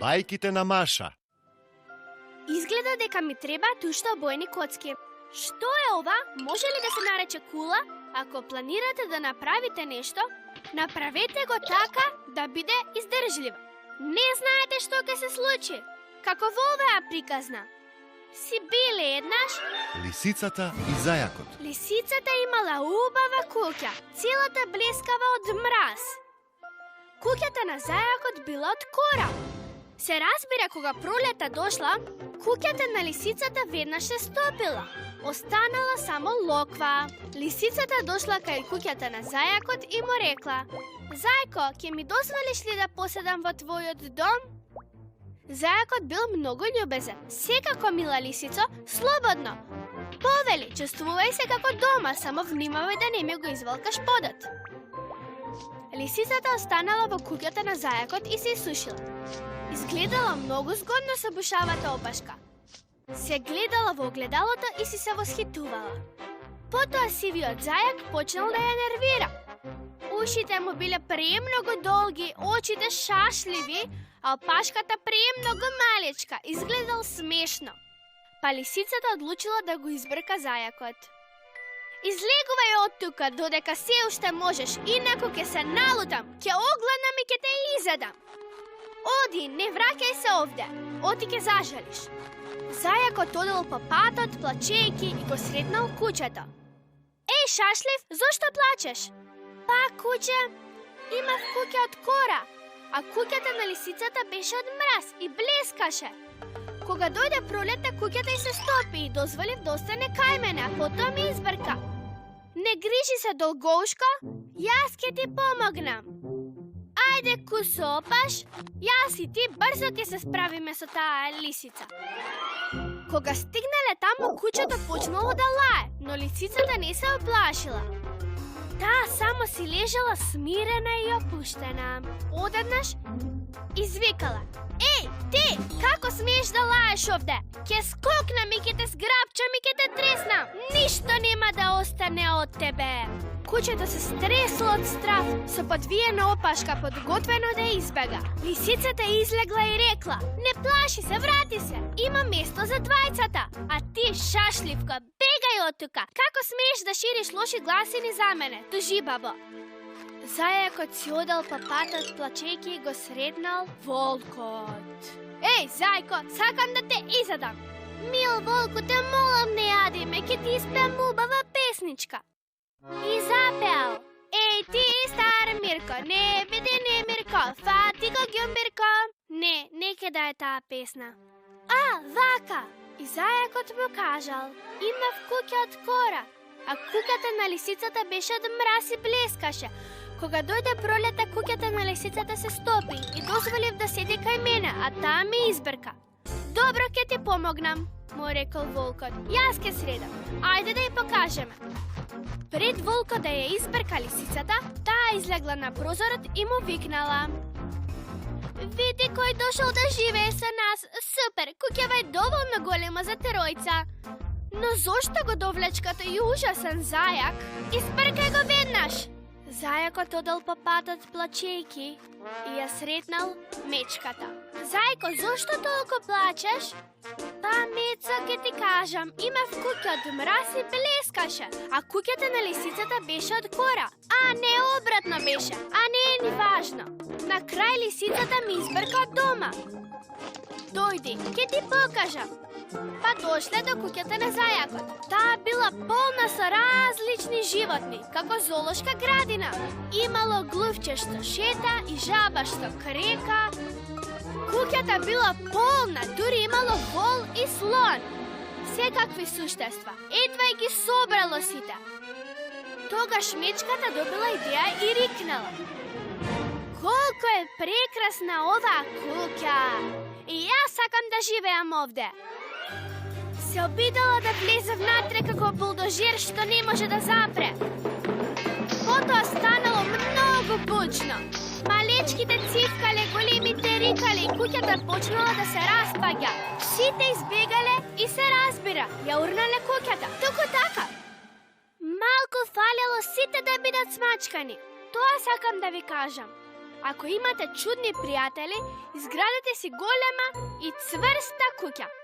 Бајките на Маша. Изгледа дека ми треба тушто бојни коцки. Што е ова? Може ли да се нарече кула? Ако планирате да направите нешто, направете го така да биде издржливо. Не знаете што ќе се случи. Како во оваа приказна. Си биле еднаш Лисицата и зајакот. Лисицата имала убава куќа, целата блескава од мраз. Куќата на зајакот била од кора. Се разбира кога пролета дошла, куќата на лисицата веднаш се стопила. Останала само локва. Лисицата дошла кај куќата на зајакот и му рекла: "Зајко, ќе ми дозволиш ли да поседам во твојот дом?" Зајакот бил многу љубезен. "Секако, мила лисицо, слободно. Повели, чувствувај се како дома, само внимавај да не ми го извалкаш подот." Лисицата останала во куќата на зајакот и се исушила. Изгледала многу згодно со бушавата опашка. Се гледала во огледалото и си се восхитувала. Потоа сивиот зајак почнал да ја нервира. Ушите му биле премногу долги, очите шашливи, а опашката премногу малечка, изгледал смешно. Па лисицата одлучила да го избрка зајакот. "Излегувај од тука додека се уште можеш, инаку ќе се налутам, ќе огледам и ќе те изедам. Оди, не враќај се овде, оти ќе зажалиш." Зајакот одел по патот, плачејќи, и го сретнал куќето. "Еј, шашлив, зошто плачеш?" "Па, куќе, имав куќа од кора, а куќата на лисицата беше од мраз и блескаше. Кога дојде пролета, куќата и се стопи и дозволив да остане кај мене, а потоа ме избрка. Не грижи се, долгоушко, јас ќе ти помогнам. Ајде, кусо опаш, јас и ти брзо ќе се справиме со таа лисица." Кога стигнале таму, куќето почнало да лае, но лисицата не се оплашила. Таа само си лежала смирена и опуштена. Одеднаш извикала: "Еј, ти, како смееш да лаеш овде? Ке скокнам и ке те сграбчам и ке те треснам. Ништо нема да остане од тебе." Куќето се стресло од страв, со подвиена опашка подготвено да избега. Лисицата излегла и рекла: "Не плаши се, врати се. Има место за двајцата. А ти, шашливко, бегај од тука. Како смееш да шириш лоши гласини за мене, тужи бабо." Зајакот си одел по патот плачејќи и го сретнал волкот. "Еј, зајко, сакам да те изедам." "Мил волку, те молам, не јади ме, ќе ти испеам убава песничка." И запеал: "Еј ти, стар Мирко, не биди не Мирко, фати го ѓумбирко." Не ке да е таа песна. "А, вака." И зајакот му кажал: "Имав куќа од кора, а куќата на лисицата беше од мраз и блескаше. Кога дојде пролета, куќата на лисицата се стопи и дозволив да седи кај мене, а таа ме избрка." "Добро, ќе ти помогнам," му рекол волкот. "Јас ке средам. Ајде да ја покажеме." Пред волкот да ја избрка лисицата, таа излегла на прозорот и му викнала: "Види кој дошол да живее со нас. Супер, куќава е доволно голема за тројца." "Но зошто го довлечка тој ужасен зајак? Избркај го веднаш." Зајакот одел по патот плачејќи и ја сретнал мечката. "Зајко, зошто толку плачеш?" "Па, Мецо, ке ти кажам, имав куќа од мраз и блескаше, а куќата на лисицата беше од кора." "А, не, обратно беше, а не е ни важно. На крај лисицата ми избрка од дома." "Дојди, ке ти покажам." Па дошле до куќата на зајакот. Таа била полна со различни животни, како зоолошка градина. Имало глувче што шета и жаба што крека. Куќата била полна, дури имало вол и слон. Секакви суштества, едва ги собрало сите. Тогаш мечката добила идеја и рикнала: "Колку е прекрасна оваа куќа! И јас сакам да живеам овде." Се обидела да влезе внатре како булдожер што не може да запре. Потоа станало многу бучно. Малечките цивкале, големите рикале и куќата почнала да се распаѓа. Сите избегале и се разбира, ја урнале куќата. Туку така. Малку фалело сите да бидат смачкани. Тоа сакам да ви кажам. Ако имате чудни пријатели, изградете си голема и цврста куќа.